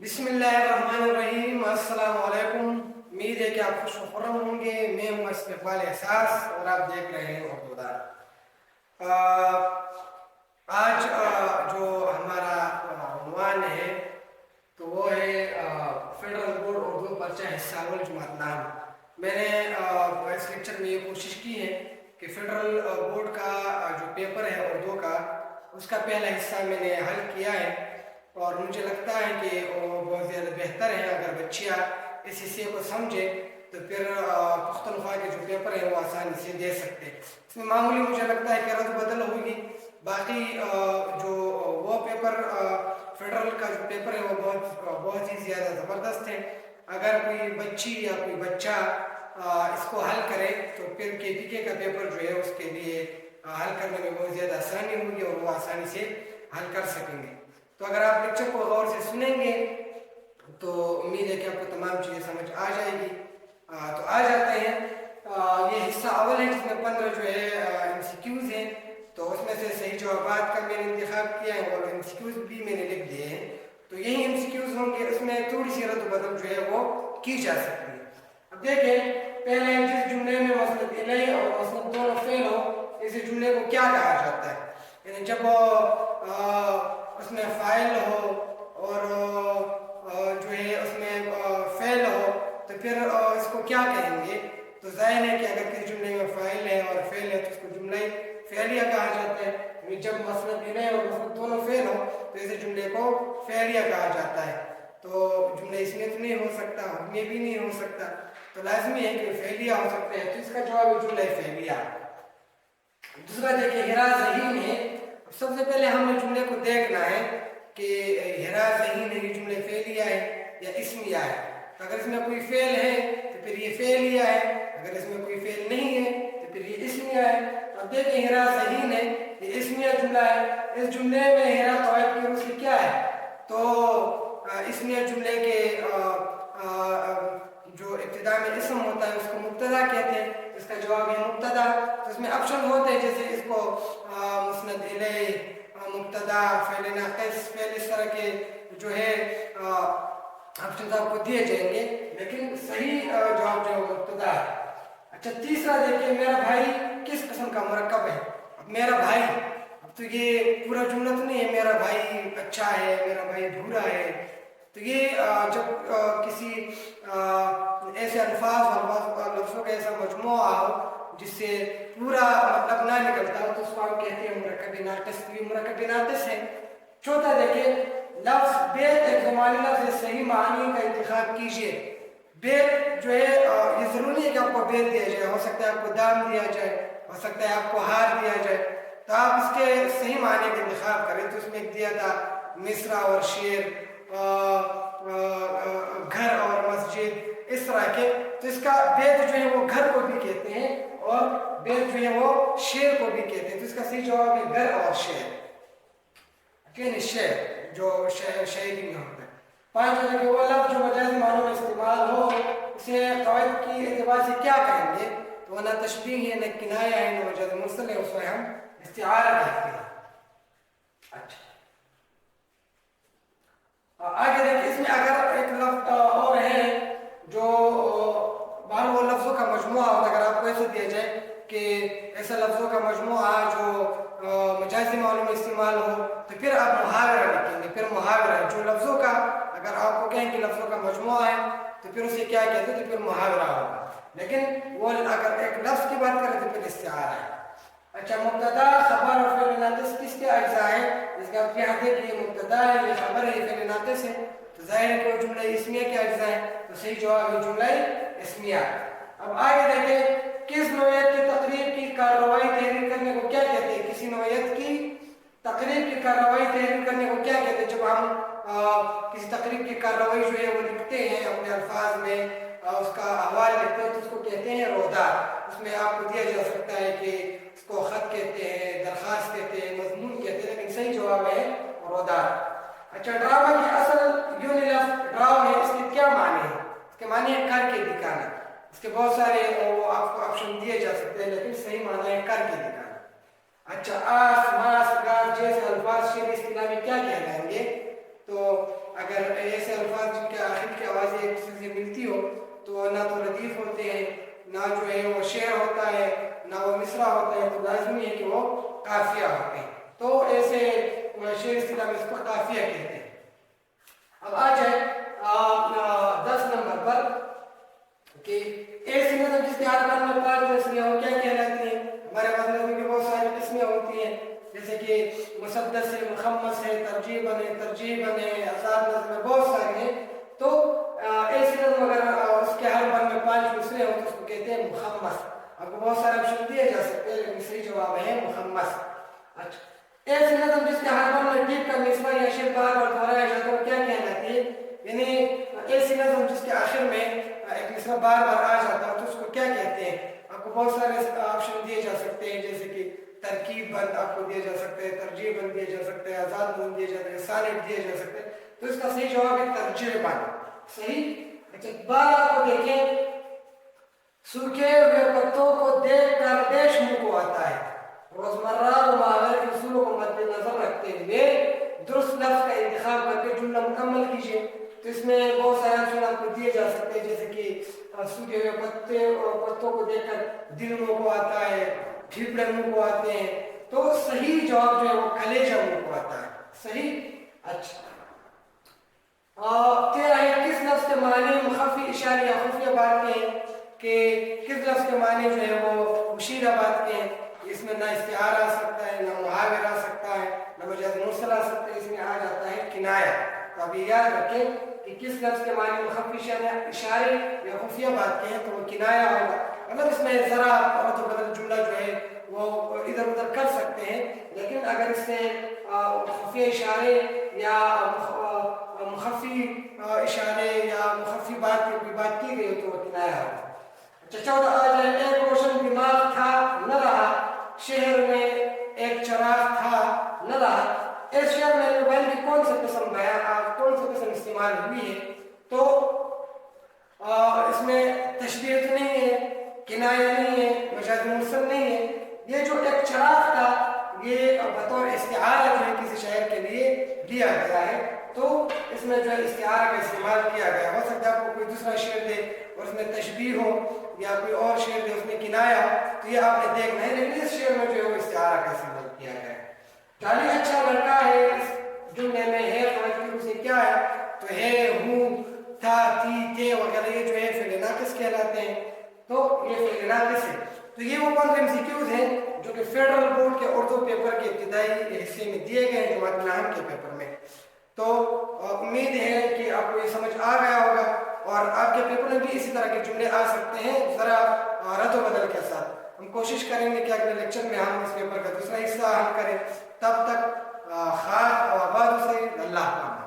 بسم اللہ الرحمن الرحیم، السلام علیکم۔ امید ہے کہ آپ خوش و خرم ہوں گے۔ میں ہوں استقبال احساس اور آپ دیکھ رہے ہیں اردو دار۔ آج جو ہمارا عنوان ہے تو وہ ہے فیڈرل بورڈ اردو پرچہ حصہ اول جماعت نام۔ میں نے اس لیکچر میں یہ کوشش کی ہے کہ فیڈرل بورڈ کا جو پیپر ہے اردو کا، اس کا پہلا حصہ میں نے حل کیا ہے، اور مجھے لگتا ہے کہ وہ بہت زیادہ بہتر ہے۔ اگر بچیاں اس حصے کو سمجھے تو پھر پختونخوا کے جو پیپر ہیں وہ آسانی سے دے سکتے ہیں۔ اس میں معمولی مجھے لگتا ہے کہ رد بدل ہوگی، باقی جو وہ پیپر فیڈرل کا جو پیپر ہے وہ بہت ہی زیادہ زبردست ہے۔ اگر کوئی بچی یا کوئی بچہ اس کو حل کرے تو پھر KPK کا پیپر جو ہے اس کے لیے حل کرنے میں بہت زیادہ آسانی ہوگی اور وہ آسانی سے حل کر سکیں گے۔ تو اگر آپ لیکچر کو غور سے سنیں گے تو امید ہے کہ آپ کو تمام چیزیں سمجھ آ جائے گی۔ تو آ جاتے ہیں، یہ حصہ اول ہے جس میں 15 جو ہے MCQs ہیں، تو اس میں سے صحیح جوابات کا میں نے انتخاب کیا ہے اور MCQs بھی میں نے لکھ دیے ہیں۔ تو یہی MCQs ہوں گے، اس میں تھوڑی سی رد و بدل جو ہے وہ کی جا سکتی ہے۔ اب دیکھیں، پہلے جس جملے میں مثلاً الیہ اور مثلاً دونوں فعل ہو، اس جملے کو کیا کہا جاتا ہے؟ یعنی جب اس میں فاعل ہو اور جو ہے اس میں فعل ہو تو پھر اس کو کیا کہیں گے؟ تو ظاہر ہے کہ اگر کسی جملے میں فاعل ہے اور فعل ہے تو اس کو جملہ فعلیہ کہا جاتا ہے۔ جب مثلاً الیہ اور مثلاً دونوں فعل ہو تو اس جملے کو فعلیہ کہا جاتا ہے۔ تو جملہ اسمیت نہیں ہو سکتا، حکمیہ بھی نہیں ہو سکتا، تو لازمی ہے کہ فعلیہ ہو سکتا ہے، تو اس کا جواب ہے جملہ فعلیہ۔ دوسرا دیکھیں، ہرا ذہین ہے۔ سب سے پہلے ہم نے جملے کو دیکھنا ہے کہ ہرا ذہین ہے، یہ جملے فعلیہ ہے یا اسمیہ ہے۔ اگر اس میں کوئی فعل ہے تو پھر یہ فعلیہ ہے، اگر اس میں کوئی فعل نہیں ہے تو پھر یہ اسمیہ ہے۔ اب دیکھیں، ہرا ذہین ہے، یہ اسمیہ جملہ ہے۔ اس جملے میں ہرا قواعد کی روح سے کیا ہے؟ تو اسمیہ جملے کے جو ابتدا میں اسم ہوتا ہے اس کو مبتدا کہتے ہیں، اس کا جواب ہے مبتدا۔ تو اس میں آپشن ہوتے ہیں، جیسے اس کو مسند الیہ، مبتدا، فعل ناقص، فعل، اس طرح کے جو ہے آپشنز آپ کو دیے جائیں گے، لیکن صحیح جواب جو ہے مبتدا ہے۔ اچھا، تیسرا دیکھیں، میرا بھائی کس قسم کا مرکب ہے؟ اب میرا بھائی، اب تو یہ پورا جملہ تو نہیں ہے میرا بھائی اچھا ہے، میرا بھائی بھورا ہے، تو یہ جب کسی ایسے الفاظ اور لفظوں کا ایسا مجموعہ ہو جس سے پورا مطلب نہ نکلتا ہو تو اس کو ہم کہتے ہیں مرکب ناقص۔ یہ مرکب ناقص ہے۔ چوتھا دیکھیں، لفظ بیت ایک زمانی لفظ ہے، صحیح معنی کا انتخاب کیجئے۔ بیت جو ہے یہ ضروری نہیں ہے کہ آپ کو بیت دیا جائے، ہو سکتا ہے آپ کو دام دیا جائے، ہو سکتا ہے آپ کو ہار دیا جائے، تو آپ اس کے صحیح معنی کا انتخاب کریں۔ تو اس میں ایک دیا تھا مصرع اور شعر، گھر اور مسجد، اس طرح کے۔ تو اس کا بیت جو ہے وہ گھر کو بھی کہتے ہیں اور بیت جو ہے وہ شعر کو بھی کہتے ہیں، تو اس کا صحیح جواب ہے گھر اور شعر، یعنی شعر جو شاعری میں ہوتا ہے۔ پانچواں کہ وہ لفظ جو مجازی معنوں میں استعمال ہو اسے قواعد کی اعتبار سے کیا کہیں گے؟ تو نہ تشبیہ ہے، نہ کنایہ ہے، نہ مجاز مرسل ہے، اس کو ہم استعارہ کہتے ہیں۔ اچھا، آگے دیکھیں، اس میں اگر ایک لفظ اور ہے جو باہر وہ لفظوں کا مجموعہ ہوتا ہے، اگر آپ کو ایسا دیا جائے کہ ایسا لفظوں کا مجموعہ جو مجازی معنوں میں استعمال ہو تو پھر آپ محاورہ لکھیں گے۔ پھر محاورہ جو لفظوں کا، اگر آپ کو کہیں کہ لفظوں کا مجموعہ ہے تو پھر اسے کیا کہتے ہیں؟ تو پھر محاورہ ہوگا، لیکن وہ اگر ایک لفظ کی بات کریں تو پھر استعارہ ہے۔ اچھا، مبتدا، خبر اور فعل ناقص کس کے اجزاء ہیں؟ اس کا آپ یہاں دیکھیں، یہ مبتدا ہے، یہ خبر ہے، یہ فعل ناقص ہے، تو ظاہر ہے کہ وہ جملہ اسمیہ کے اجزاء ہیں، تو صحیح جواب ہے جملہ اسمیہ۔ اب آگے دیکھیں، کس نوعیت کی تقریر کی کارروائی تحریر کرنے کو کیا کہتے ہیں؟ کسی نوعیت کی تقریر کی کارروائی تحریر کرنے کو کیا کہتے ہیں؟ جب ہم کسی تقریر کی کارروائی جو ہے وہ لکھتے ہیں اپنے الفاظ میں، اس کا احوال لکھتے ہیں تو اس کو کہتے ہیں رودار۔ اس میں آپ کو دیا جا سکتا ہے کہ اس کو خط کہتے ہیں، درخواست کہتے ہیں، مضمون کہتے ہیں، لیکن صحیح جواب ہے رودار۔ اچھا، ڈرامہ کی اصل یونیلف ڈراؤ ہے، اس کے کیا معنی ہے؟ اس کے معنی ہے کر کے دکھانا۔ اس کے بہت سارے وہ آپ کو آپشن دیے جا سکتے ہیں، لیکن صحیح معنی ہے کر کے دکھانا۔ اچھا، آس، ماس، گاس جیسے الفاظ شعری اصطلاح میں کیا کہلائیں گے؟ تو اگر ایسے الفاظ جن کے آخر کی آوازیں ایک دوسرے سے ملتی ہو تو نہ تو ردیف ہوتے ہیں، نہ جو ہے وہ شعر ہوتا ہے، نہ وہ مصرع ہوتا ہے، تو لازمی ہے کہ وہ قافیہ ہوتے ہیں، تو ایسے شعر اصطلاح میں اس کو قافیہ کہتے ہیں۔ اب آ جائے 10 نمبر پر کہ ایسی نظم جس کے ہر بند میں 5 نسلیاں ہوں کیا کہلاتی ہیں؟ ہمارے پاس نظم کی بہت ساری قسمیں ہوتی ہیں، جیسے کہ مسدس ہے، مخمس ہے، ترجیباً ہے، ترجیباً ہے، آزاد نظم ہے، بہت ساری ہیں۔ تو ایسی نظم اگر اس کے ہر بند میں 5 مصرے ہوں تو اس کو کہتے ہیں مخمس۔ آپ کو بہت سارے آپشن دیے جا سکتے ہیں لیکن صحیح جواب ہے مخمس۔ اچھا، ایسی نظم جس کے ہر بند میں ٹیپ کا مصرع یا شعر بار بار دہرایا جاتا ہے کیا کہلاتی ہے؟ یعنی ایسی نظم جس کے آخر میں ایک مصرع بار بار آ جاتا ہے تو اس کو کیا کہتے ہیں؟ آپ کو بہت سارے آپشن دیے جا سکتے ہیں، جیسے کہ ترکیب بند آپ کو دیا جا سکتا ہے، ترجیح بند دیا جا سکتا ہے، آزاد بند دیا جاتا ہے، سالب دیا جا سکتا ہے، تو اس کا صحیح جواب ہے ترجیح بند۔ صحیح؟ اچھا، بار آپ کو دیکھیں، سوکھے ہوئے پتوں کو دیکھ کر دیش منہ کو آتا ہے، روزمرہ و ماہر کے اصولوں کو مد نظر رکھتے ہوئے درست لفظ کا انتخاب کر کے جملہ مکمل کیجیے۔ تو اس میں بہت سارے آپشن آپ کو دیے جا سکتے ہیں، جیسے کہ سوکھے ہوئے پتوں کو دیکھ کر دل منہ کو آتا ہے، پھیپڑے منہ کو آتے ہیں، تو صحیح جواب جو ہے وہ کلیجہ منہ کو آتا ہے۔ صحیح؟ اچھا، 13 ہے، کس لفظ کے معنی مخفی اشارے یا خفیہ بات کے ہیں؟ کہ کس لفظ کے معنی جو ہے وہ مشیرہ بات کے ہیں؟ اس میں نہ استعارہ آ سکتا ہے، نہ محاور آ سکتا ہے، نہ مجاز مرسل آ سکتا ہے، اس میں آ جاتا ہے کنایہ۔ تو اب یہ یاد رکھیں کہ کس لفظ کے معنی مخفی اشارے یا خفیہ بات کے ہیں تو وہ کنایہ ہوگا۔ مطلب اس میں ذرا رد و بدل جملہ جو ہے وہ ادھر ادھر کر سکتے ہیں، لیکن اگر اس سے خفیہ اشارے یا مخفی اشارے یا مخفی بات کی کوئی بات کی گئی تو وہ کنایہ ہوگا۔ اچھا، 14 آ جائے، ایک روشن دماغ تھا نہ رہا، شہر میں ایک چراغ تھا نہ رہا۔ اس شعر میں موبائل کی کون سی قسم استعمال ہوئی ہے؟ تو اس میں تشبیہ تو نہیں ہے، کنایہ نہیں ہے، مجاز مرسل نہیں ہے۔ یہ جو ایک چراغ تھا یہ بطور استعارہ جو ہے کسی شاعر کے لیے دیا گیا ہے، تو اس میں جو ہے استعارہ کا استعمال کیا گیا۔ ہو سکتا ہے آپ کو کوئی دوسرا شعر دے اور اس میں تشبیہ ہو، یا کوئی اور شعر دے اس میں کنایہ ہو، تو یہ آپ نے دیکھنا ہے، لیکن اس شعر میں جو ہے وہ استعارہ کا استعمال کیا گیا ہے۔ جعلی اچھا لڑکا ہے، اس جملے میں ہے خارج سے کیا ہے؟ تو ہے، ہوں، تھا، تھی، تھے وغیرہ یہ جو ہے فعل ناقص کہلاتے ہیں، تو یہ فعل ناقص ہے۔ تو یہ وہ 15 MCQs ہیں جو کہ فیڈرل بورڈ کے اردو پیپر کے ابتدائی حصے میں دیے گئے ہیں جماعت نام کے پیپر میں۔ تو امید ہے کہ آپ کو یہ سمجھ آ گیا ہوگا، اور آپ کے پیپر میں بھی اسی طرح کے جملے آ سکتے ہیں ذرا رد و بدل کے ساتھ۔ ہم کوشش کریں گے کہ اگلے لیکچر میں ہم اس پیپر کا دوسرا حصہ حل کریں۔ تب تک خیر و آباد سے اللہ حافظ۔